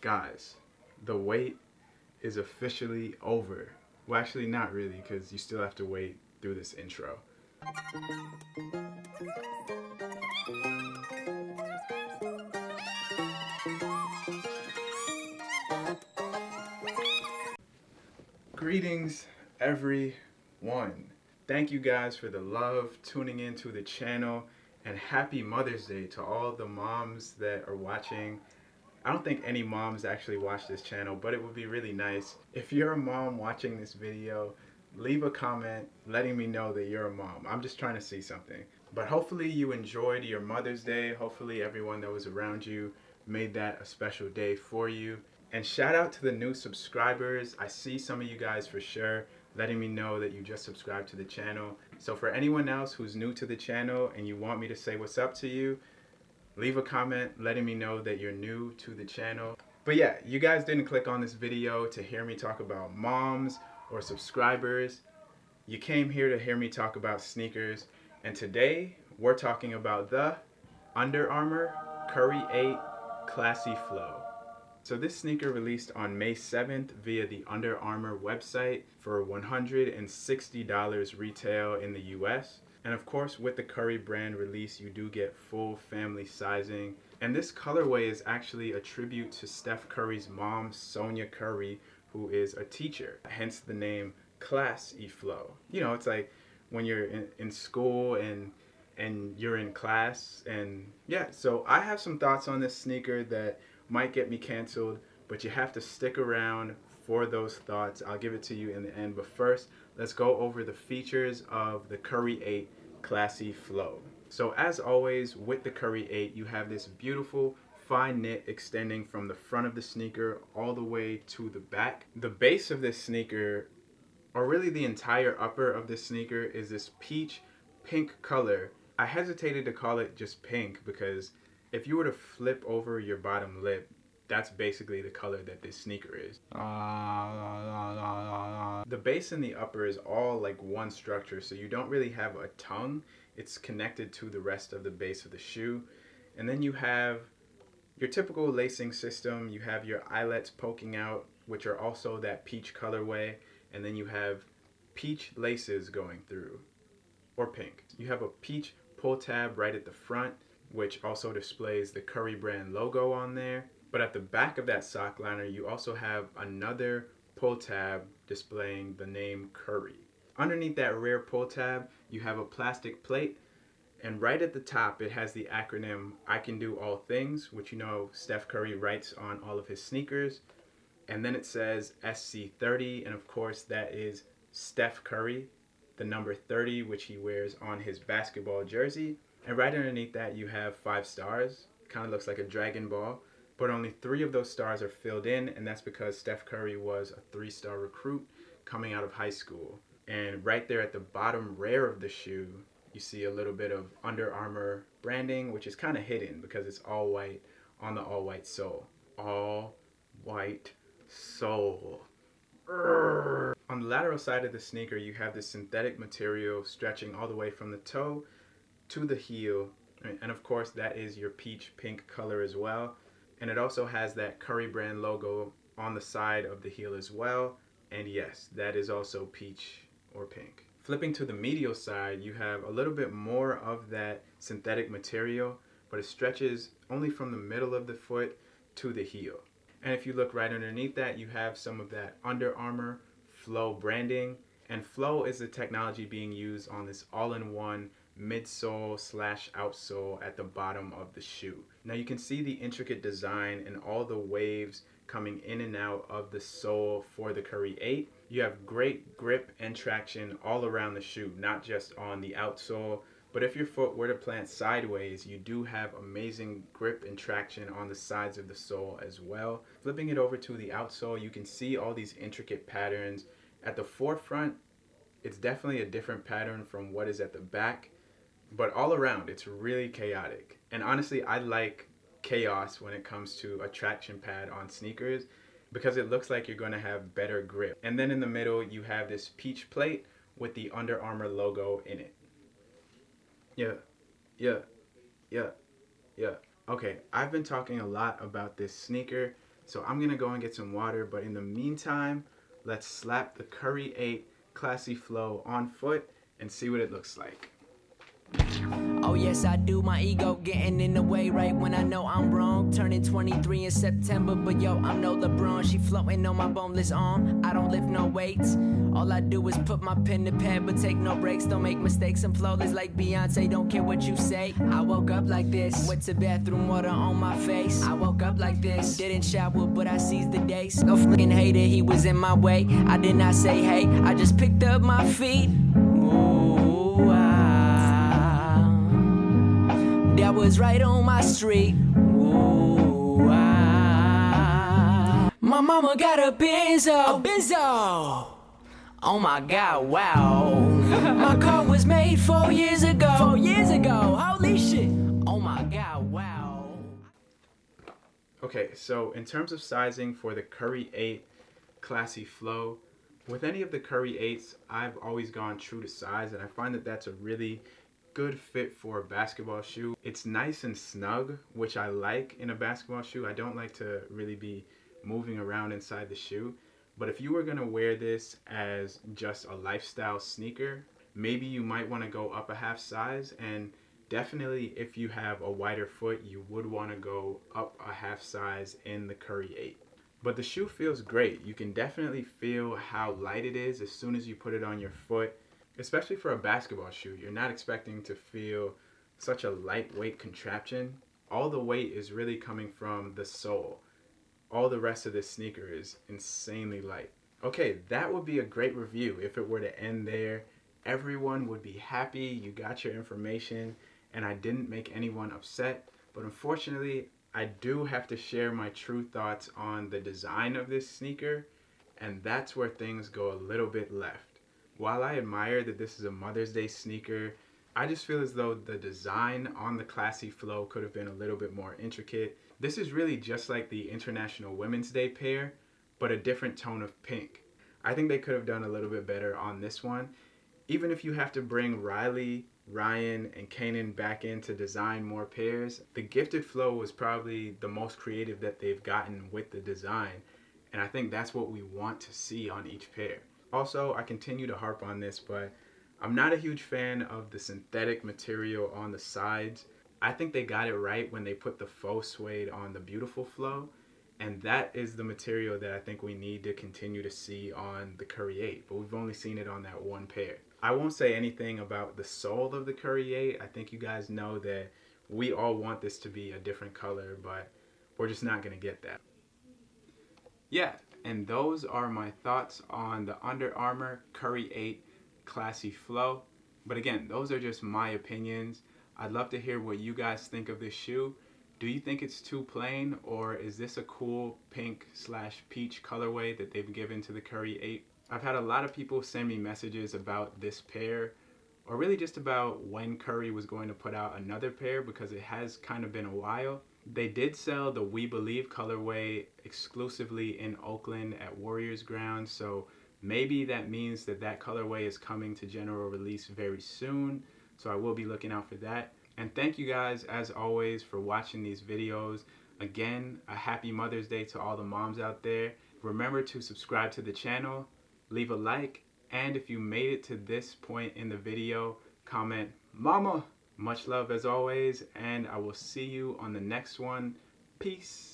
Guys, the wait is officially over. Well, actually, not really, because you still have to wait through this intro. Greetings, everyone. Thank you guys for the love, tuning into the channel, and happy Mother's Day to all the moms that are watching. I don't think any moms actually watch this channel, but it would be really nice. If you're a mom watching this video, leave a comment letting me know that you're a mom. I'm just trying to see something. But hopefully you enjoyed your Mother's Day. Hopefully everyone that was around you made that a special day for you. And shout out to the new subscribers. I see some of you guys for sure letting me know that you just subscribed to the channel. So for anyone else who's new to the channel and you want me to say what's up to you, leave a comment letting me know that you're new to the channel. But yeah, you guys didn't click on this video to hear me talk about moms or subscribers. You came here to hear me talk about sneakers. And today we're talking about the Under Armour Curry 8 Classy Flow. So this sneaker released on May 7th via the Under Armour website for $160 retail in the US. And of course, with the Curry brand release, you do get full family sizing. And this colorway is actually a tribute to Steph Curry's mom, Sonia Curry, who is a teacher, hence the name Classy Flow. You know, it's like when you're in school and you're in class. And yeah, so I have some thoughts on this sneaker that might get me canceled, but you have to stick around for those thoughts. I'll give it to you in the end, but first let's go over the features of the Curry 8 Classy Flow. So as always with the Curry 8, you have this beautiful fine knit extending from the front of the sneaker all the way to the back. The base of this sneaker, or really the entire upper of this sneaker, is this peach pink color. I hesitated to call it just pink because if you were to flip over your bottom lip, that's basically the color that this sneaker is. The base and the upper is all like one structure, so you don't really have a tongue. It's connected to the rest of the base of the shoe. And then you have your typical lacing system. You have your eyelets poking out, which are also that peach colorway. And then you have peach laces going through, or pink. You have a peach pull tab right at the front, which also displays the Curry brand logo on there. But at the back of that sock liner, you also have another pull tab displaying the name Curry. Underneath that rear pull tab, you have a plastic plate, and right at the top, it has the acronym I Can Do All Things, which you know Steph Curry writes on all of his sneakers. And then it says SC30, and of course that is Steph Curry, the number 30, which he wears on his basketball jersey. And right underneath that, you have 5 stars. Kind of looks like a Dragon Ball. But only 3 of those stars are filled in, and that's because Steph Curry was a 3-star recruit coming out of high school. And right there at the bottom rear of the shoe, you see a little bit of Under Armour branding, which is kind of hidden because it's all white on the all white sole. All white sole. On the lateral side of the sneaker, you have this synthetic material stretching all the way from the toe to the heel, and of course that is your peach pink color as well. And it also has that Curry brand logo on the side of the heel as well, and yes, that is also peach or pink. Flipping to the medial side, you have a little bit more of that synthetic material, but it stretches only from the middle of the foot to the heel. And if you look right underneath that, you have some of that Under Armour Flow branding, and Flow is the technology being used on this all-in-one midsole / outsole at the bottom of the shoe. Now you can see the intricate design and all the waves coming in and out of the sole for the Curry 8. You have great grip and traction all around the shoe, not just on the outsole, but if your foot were to plant sideways, you do have amazing grip and traction on the sides of the sole as well. Flipping it over to the outsole, you can see all these intricate patterns. At the forefront, it's definitely a different pattern from what is at the back. But all around, it's really chaotic. And honestly, I like chaos when it comes to a traction pad on sneakers because it looks like you're going to have better grip. And then in the middle, you have this peach plate with the Under Armour logo in it. Yeah. Okay, I've been talking a lot about this sneaker, So I'm gonna go and get some water, but in the meantime, let's slap the Curry 8 Classy Flow on foot and see what it looks like. Oh yes I do, my ego getting in the way right when I know I'm wrong. Turning 23 in September, but yo, I'm no LeBron. She floating on my boneless arm, I don't lift no weights. All I do is put my pen to pad, but take no breaks. Don't make mistakes, I'm flawless like Beyonce, don't care what you say. I woke up like this, went to bathroom water on my face. I woke up like this, didn't shower but I seized the day. No fucking hater, he was in my way. I did not say hey, I just picked up my feet. Ooh, that was right on my street. Ooh, my mama got a Benzo. A Benzo. Oh my God, wow. My car was made 4 years ago. 4 years ago, holy shit. Oh my God, wow. Okay, so in terms of sizing for the Curry 8 Classy Flow, with any of the Curry 8s, I've always gone true to size, and I find that that's a really good fit for a basketball shoe. It's nice and snug, which I like in a basketball shoe. I don't like to really be moving around inside the shoe. But if you were gonna wear this as just a lifestyle sneaker, maybe you might wanna go up a half size, and definitely if you have a wider foot, you would wanna go up a half size in the Curry 8. But the shoe feels great. You can definitely feel how light it is as soon as you put it on your foot. Especially for a basketball shoe, you're not expecting to feel such a lightweight contraption. All the weight is really coming from the sole. All the rest of this sneaker is insanely light. Okay, that would be a great review if it were to end there. Everyone would be happy, you got your information, and I didn't make anyone upset. But unfortunately, I do have to share my true thoughts on the design of this sneaker, and that's where things go a little bit left. While I admire that this is a Mother's Day sneaker, I just feel as though the design on the Classy Flow could have been a little bit more intricate. This is really just like the International Women's Day pair, but a different tone of pink. I think they could have done a little bit better on this one. Even if you have to bring Riley, Ryan, and Kanan back in to design more pairs, the Gifted Flow was probably the most creative that they've gotten with the design, and I think that's what we want to see on each pair. Also, I continue to harp on this, but I'm not a huge fan of the synthetic material on the sides. I think they got it right when they put the faux suede on the Beautiful Flow, and that is the material that I think we need to continue to see on the Curry 8, but we've only seen it on that one pair. I won't say anything about the sole of the Curry 8. I think you guys know that we all want this to be a different color, but we're just not going to get that. Yeah. And those are my thoughts on the Under Armour Curry 8 Classy Flow. But again, those are just my opinions. I'd love to hear what you guys think of this shoe. Do you think it's too plain, or is this a cool pink/peach colorway that they've given to the Curry 8? I've had a lot of people send me messages about this pair, or really just about when Curry was going to put out another pair, because it has kind of been a while. They did sell the We Believe colorway exclusively in Oakland at Warriors Ground, so maybe that means that that colorway is coming to general release very soon, so I will be looking out for that. And thank you guys, as always, for watching these videos. Again, a happy Mother's Day to all the moms out there. Remember to subscribe to the channel, leave a like, and if you made it to this point in the video, comment "Mama." Much love as always, and I will see you on the next one. Peace.